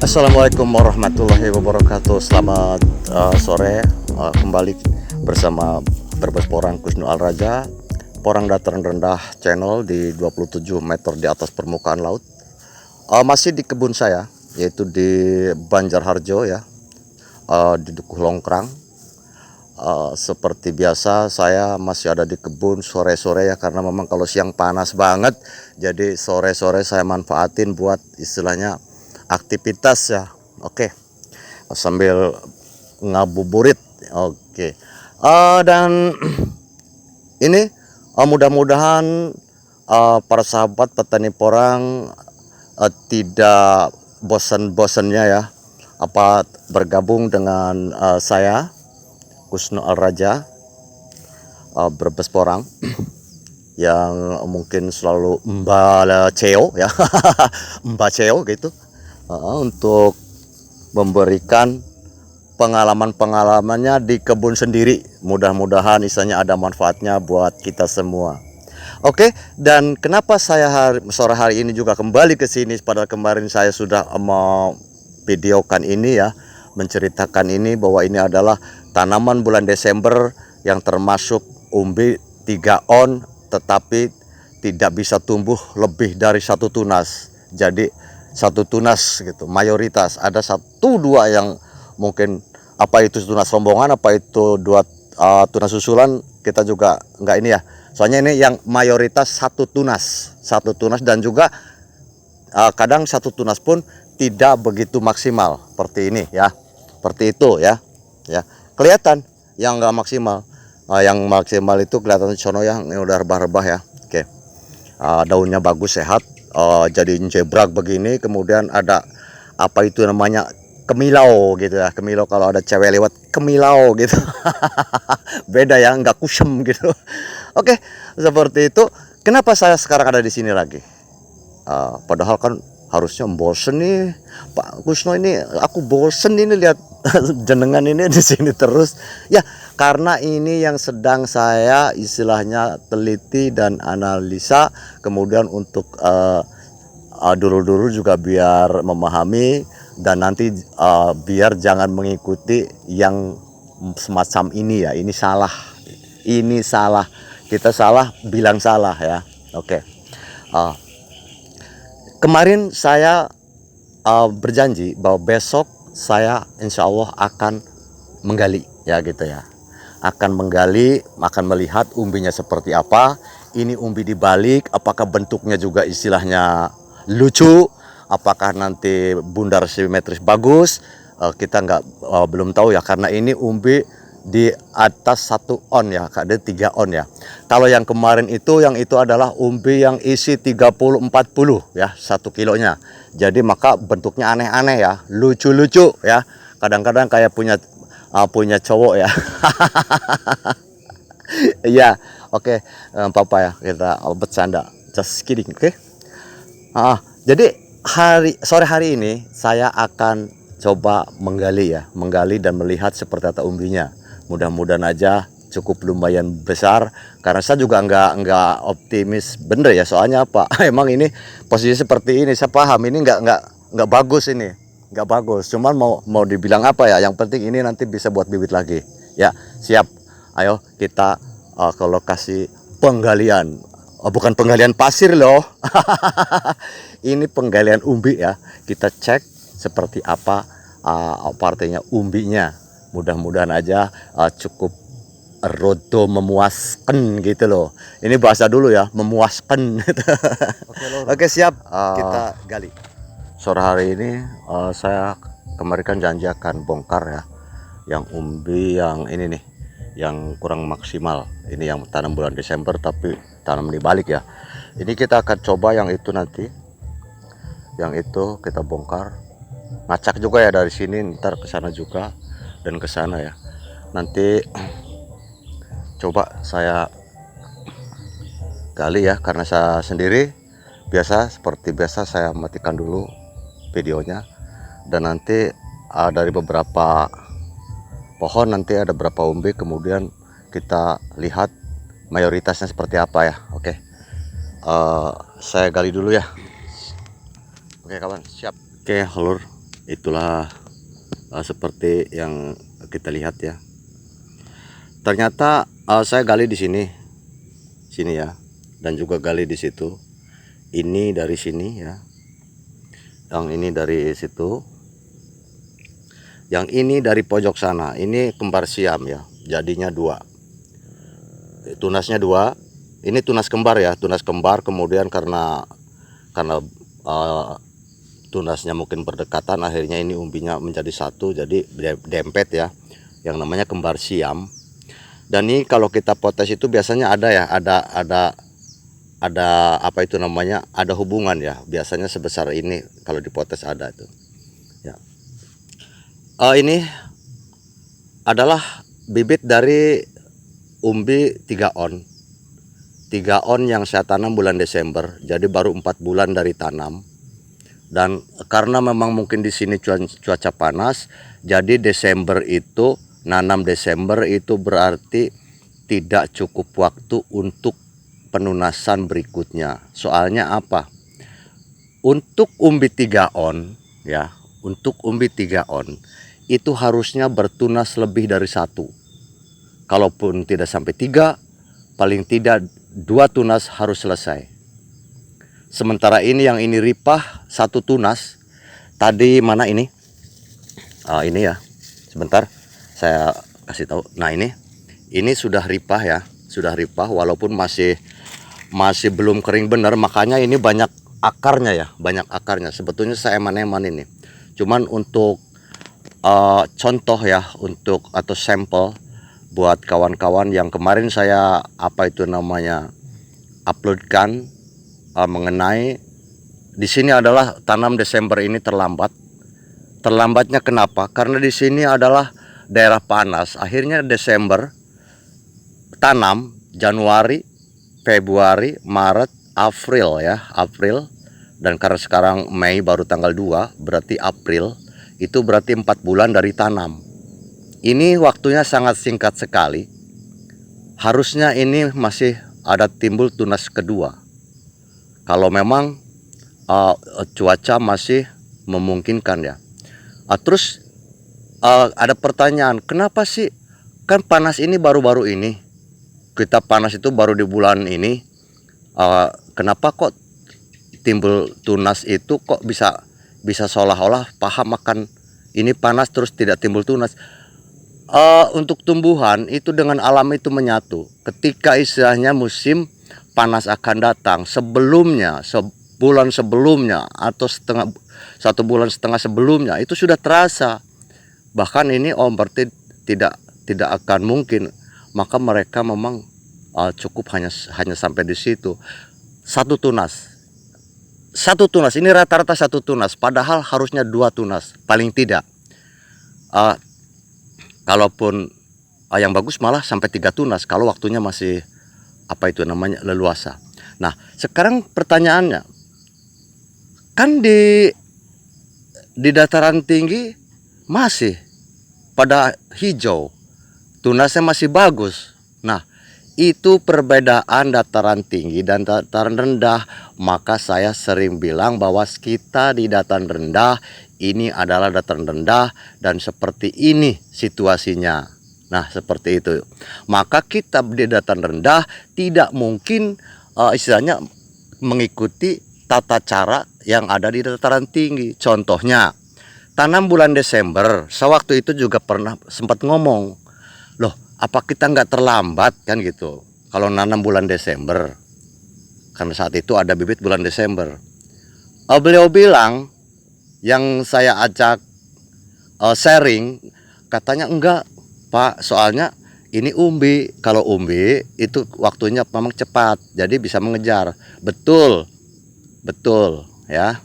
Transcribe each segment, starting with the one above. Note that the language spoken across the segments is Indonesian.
Assalamualaikum warahmatullahi wabarakatuh. Selamat sore, kembali bersama Berbes Porang Kusnu Al Raja, Porang Dataran Rendah Channel di 27 meter di atas permukaan laut. Masih di kebun saya, yaitu di Banjarharjo ya, di Dukuh Longkrang. Seperti biasa saya masih ada di kebun sore-sore ya, karena memang kalau siang panas banget, jadi sore-sore saya manfaatin buat istilahnya aktivitas ya. Oke, sambil ngabuburit. Oke. Dan ini mudah-mudahan para sahabat petani porang tidak bosan-bosannya ya bergabung dengan saya Kusnu Al Raja, Berbes Porang, yang mungkin selalu Mbak Ceo ya Mbak Ceo gitu, untuk memberikan pengalamannya di kebun sendiri. Mudah-mudahan istilahnya ada manfaatnya buat kita semua. Oke, dan kenapa saya sore hari ini juga kembali ke sini, padahal kemarin saya sudah mau videokan ini ya, menceritakan ini bahwa ini adalah tanaman bulan Desember yang termasuk umbi 3 on, tetapi tidak bisa tumbuh lebih dari 1 tunas. Jadi 1 tunas gitu, mayoritas. Ada 1-2 yang mungkin apa itu tunas rombongan, apa itu 2 tunas susulan, kita juga enggak ini ya. Soalnya ini yang mayoritas 1 tunas, dan juga kadang 1 tunas pun tidak begitu maksimal seperti ini ya. Seperti itu ya. Ya, kelihatan yang enggak maksimal. Yang maksimal itu kelihatan sono ya, ini udah rebah-rebah ya. Oke. Daunnya bagus, sehat. Jadi jebrak begini, kemudian ada apa itu namanya, kemilau gitu ya. Kemilau kalau ada cewek lewat, kemilau gitu. Beda ya, nggak kusem gitu. Oke, seperti itu. Kenapa saya sekarang ada di sini lagi? Padahal kan harusnya bosen nih Pak Kusno, ini aku bosen ini lihat jenengan ini di sini terus ya, karena ini yang sedang saya istilahnya teliti dan analisa, kemudian untuk dulu-dulu juga biar memahami, dan nanti biar jangan mengikuti yang semacam ini ya. Ini salah, kita salah bilang salah ya. Oke. Kemarin saya berjanji bahwa besok saya insya Allah akan menggali ya gitu ya. Akan menggali, akan melihat umbinya seperti apa. Ini umbi dibalik, apakah bentuknya juga istilahnya lucu, apakah nanti bundar simetris bagus, kita belum tahu ya, karena ini umbi di atas 1 on ya, ada 3 on ya. Kalau yang kemarin itu, yang itu adalah umbi yang isi 30-40 ya 1 kilonya. Jadi maka bentuknya aneh-aneh ya, lucu-lucu ya. Kadang-kadang kayak punya cowok ya. Iya, oke, Papa ya, kita bercanda, just kidding, oke. Jadi sore hari ini saya akan coba menggali dan melihat seperti apa umbinya. Mudah-mudahan aja cukup lumayan besar, karena saya juga nggak optimis bener ya. Soalnya apa? Emang ini posisi seperti ini, saya paham ini nggak bagus, ini nggak bagus. Cuman mau dibilang apa ya? Yang penting ini nanti bisa buat bibit lagi. Ya, siap. Ayo kita ke lokasi penggalian. Bukan penggalian pasir loh. Ini penggalian umbi ya. Kita cek seperti apa artinya umbinya. Mudah-mudahan aja cukup rodo memuaskan gitu loh. Ini bahasa dulu ya, memuaskan. Oke, siap, kita gali. Sore hari ini saya kemarin kan janji akan bongkar ya, yang umbi yang ini nih, yang kurang maksimal. Ini yang tanam bulan Desember tapi tanam dibalik ya. Ini kita akan coba yang itu nanti. Yang itu kita bongkar, ngacak juga ya dari sini, ntar ke sana juga dan ke sana ya. Nanti coba saya gali ya, karena saya sendiri. Seperti biasa saya matikan dulu videonya, dan nanti dari beberapa pohon nanti ada berapa umbi, kemudian kita lihat mayoritasnya seperti apa ya. Oke, saya gali dulu ya. Oke kawan, siap. Oke lur, Itulah seperti yang kita lihat ya. Ternyata saya gali di sini ya, dan juga gali di situ. Ini dari sini ya, yang ini dari situ, yang ini dari pojok sana. Ini kembar siam ya, jadinya 2, tunasnya 2. Ini tunas kembar ya, tunas kembar. Kemudian karena tunasnya mungkin berdekatan, akhirnya ini umbinya menjadi 1, jadi dempet ya, yang namanya kembar siam. Dan ini kalau kita potes itu biasanya ada ya, ada apa itu namanya, ada hubungan ya, biasanya sebesar ini kalau dipotes ada itu ya. Ini adalah bibit dari umbi 3 on yang saya tanam bulan Desember, jadi baru 4 bulan dari tanam. Dan karena memang mungkin di sini cuaca panas, jadi Desember itu, nanam Desember itu berarti tidak cukup waktu untuk penunasan berikutnya. Soalnya apa? Untuk umbi 3 on ya, untuk umbi 3 on itu harusnya bertunas lebih dari 1. Kalaupun tidak sampai 3, paling tidak 2 tunas harus selesai. Sementara ini yang ini ripah 1 tunas. Tadi mana ini? Ini ya. Sebentar saya kasih tahu. Nah, ini sudah ripah ya, sudah ripah walaupun masih belum kering benar, makanya ini banyak akarnya ya, banyak akarnya. Sebetulnya saya eman-eman ini. Cuman untuk contoh ya, untuk atau sampel buat kawan-kawan yang kemarin saya uploadkan mengenai di sini adalah tanam Desember ini terlambat. Terlambatnya kenapa? Karena di sini adalah daerah panas. Akhirnya Desember tanam, Januari, Februari, Maret, April ya, April. Dan karena sekarang Mei baru tanggal 2, berarti April, itu berarti 4 bulan dari tanam. Ini waktunya sangat singkat sekali. Harusnya ini masih ada timbul tunas kedua, kalau memang cuaca masih memungkinkan ya. Terus ada pertanyaan, kenapa sih, kan panas ini baru-baru ini, kita panas itu baru di bulan ini, kenapa kok timbul tunas itu, kok bisa seolah-olah paham akan ini panas terus tidak timbul tunas. Untuk tumbuhan itu dengan alam itu menyatu. Ketika istilahnya musim panas akan datang, sebelumnya, sebulan sebelumnya atau 1,5 bulan sebelumnya itu sudah terasa. Bahkan ini berarti tidak akan mungkin, maka mereka memang cukup hanya sampai di situ. 1 tunas, ini rata-rata 1 tunas, padahal harusnya 2 tunas paling tidak. Kalaupun yang bagus malah sampai 3 tunas kalau waktunya masih leluasa. Nah, sekarang pertanyaannya, kan di dataran tinggi masih pada hijau, tunasnya masih bagus. Nah, itu perbedaan dataran tinggi dan dataran rendah. Maka saya sering bilang bahwa kita di dataran rendah ini adalah dataran rendah dan seperti ini situasinya. Nah, seperti itu. Maka kita di dataran rendah tidak mungkin istilahnya mengikuti tata cara yang ada di dataran tinggi. Contohnya, tanam bulan Desember, sewaktu itu juga pernah sempat ngomong, loh, apa kita nggak terlambat kan gitu kalau nanam bulan Desember, karena saat itu ada bibit bulan Desember. Beliau bilang, yang saya ajak sharing, katanya enggak Pak, soalnya ini umbi, kalau umbi itu waktunya memang cepat, jadi bisa mengejar. Betul ya.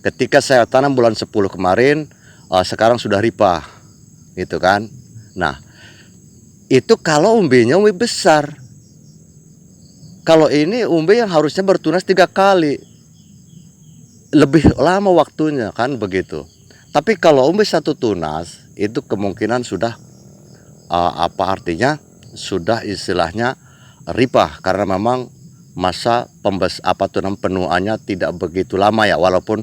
Ketika saya tanam bulan 10 kemarin, sekarang sudah ripah gitu kan. Nah, itu kalau umbinya umbi besar. Kalau ini umbi yang harusnya bertunas 3 kali, lebih lama waktunya kan begitu. Tapi kalau umbi 1 tunas itu kemungkinan sudah artinya sudah istilahnya ripah, karena memang masa penuaannya tidak begitu lama ya, walaupun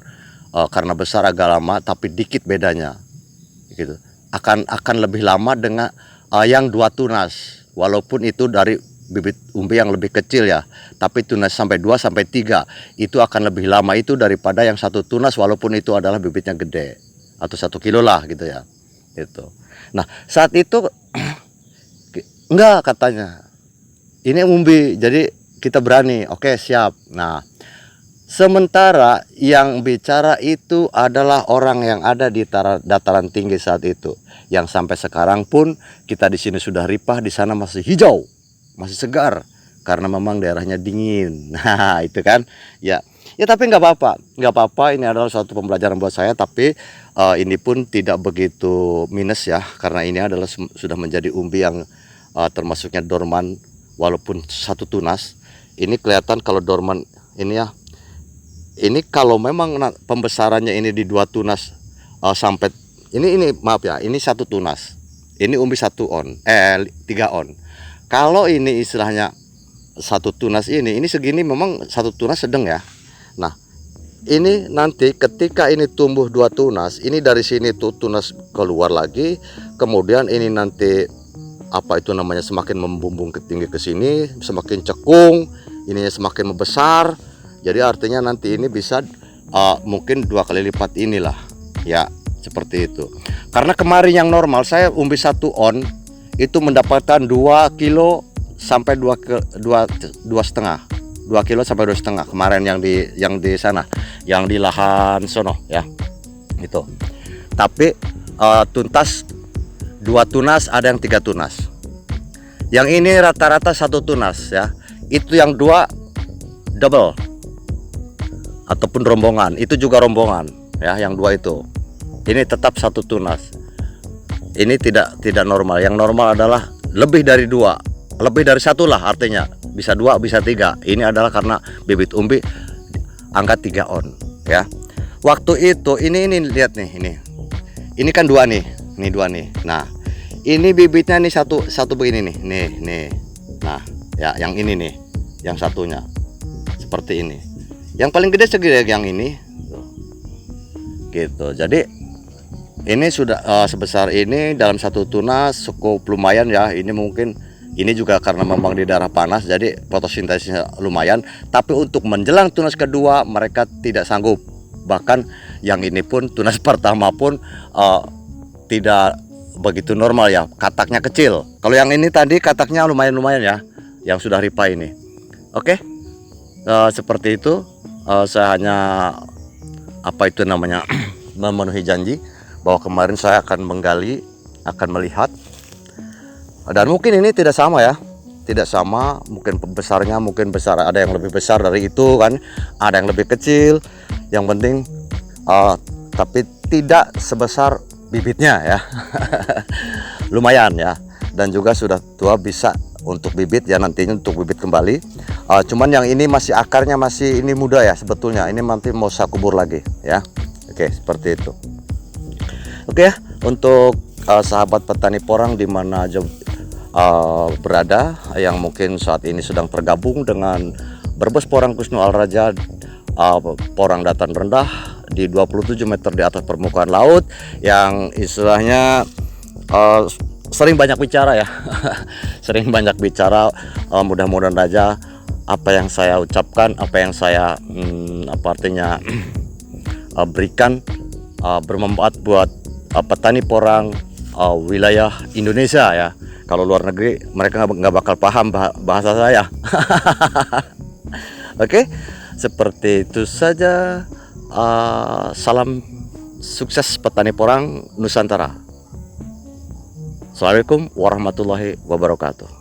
karena besar agak lama, tapi dikit bedanya gitu. Akan lebih lama dengan yang 2 tunas, walaupun itu dari bibit umbi yang lebih kecil ya, tapi tunas sampai 2 sampai 3 itu akan lebih lama itu daripada yang 1 tunas, walaupun itu adalah bibitnya gede atau 1 kilo lah gitu ya. Itu. Nah saat itu enggak, katanya ini umbi, jadi kita berani. Oke, siap. Nah sementara yang bicara itu adalah orang yang ada di dataran tinggi saat itu, yang sampai sekarang pun kita di sini sudah ripah, di sana masih hijau, masih segar, karena memang daerahnya dingin. Nah itu kan ya, tapi nggak apa-apa, ini adalah suatu pembelajaran buat saya. Tapi ini pun tidak begitu minus ya, karena ini adalah sudah menjadi umbi yang termasuknya dorman, walaupun 1 tunas. Ini kelihatan kalau dorman ini ya. Ini kalau memang pembesarannya ini di 2 tunas sampai ini maaf ya, ini 1 tunas. Ini umbi 1 on, 3 on. Kalau ini istilahnya 1 tunas ini segini, memang 1 tunas sedang ya. Nah, ini nanti ketika ini tumbuh 2 tunas, ini dari sini tuh tunas keluar lagi, kemudian ini nanti apa itu namanya, semakin membumbung ke tinggi ke sini, semakin cekung, ininya semakin membesar. Jadi artinya nanti ini bisa mungkin 2 kali lipat inilah ya, seperti itu. Karena kemarin yang normal saya umbi 1 on itu mendapatkan 2 kilo sampai 2 setengah, 2 kilo sampai 2,5 kemarin yang di sana, yang di lahan sono ya itu. Tapi tuntas 2 tunas, ada yang 3 tunas. Yang ini rata-rata 1 tunas ya. Itu yang 2 double ataupun rombongan, itu juga rombongan ya, yang 2 itu. Ini tetap 1 tunas. Ini tidak normal. Yang normal adalah lebih dari 2, lebih dari 1 lah, artinya bisa 2 bisa 3. Ini adalah karena bibit umbi angka 3 on ya. Waktu itu ini lihat nih, ini kan 2 nih, ini 2 nih. Nah ini bibitnya nih satu begini nih. Nah ya, yang ini nih, yang satunya seperti ini. Yang paling gede segede yang ini gitu. Jadi ini sudah sebesar ini dalam 1 tunas cukup lumayan ya. Ini mungkin ini juga karena memang di daerah panas, jadi fotosintesisnya lumayan. Tapi untuk menjelang tunas kedua mereka tidak sanggup. Bahkan yang ini pun tunas pertama pun tidak begitu normal ya, kataknya kecil. Kalau yang ini tadi kataknya lumayan ya, yang sudah ripah ini. Oke, seperti itu. Saya hanya apa itu namanya memenuhi janji bahwa kemarin saya akan menggali, akan melihat, dan mungkin ini tidak sama ya, mungkin besarnya mungkin besar, ada yang lebih besar dari itu kan, ada yang lebih kecil. Yang penting tapi tidak sebesar bibitnya ya. Lumayan ya, dan juga sudah tua, bisa untuk bibit ya, nantinya untuk bibit kembali. Cuman yang ini masih akarnya masih ini muda ya sebetulnya, ini nanti mau saya kubur lagi ya. Oke, seperti itu. Oke ya, untuk sahabat petani porang di mana aja berada, yang mungkin saat ini sedang tergabung dengan Brebes Porang Kusnu Al Raja, porang dataran rendah di 27 meter di atas permukaan laut, yang istilahnya sering banyak bicara ya. Sering banyak bicara. Mudah-mudahan aja apa yang saya ucapkan, apa yang saya berikan bermanfaat buat petani porang wilayah Indonesia ya. Kalau luar negeri mereka nggak bakal paham bahasa saya. Oke, seperti itu saja. Salam sukses petani porang Nusantara. Assalamualaikum warahmatullahi wabarakatuh.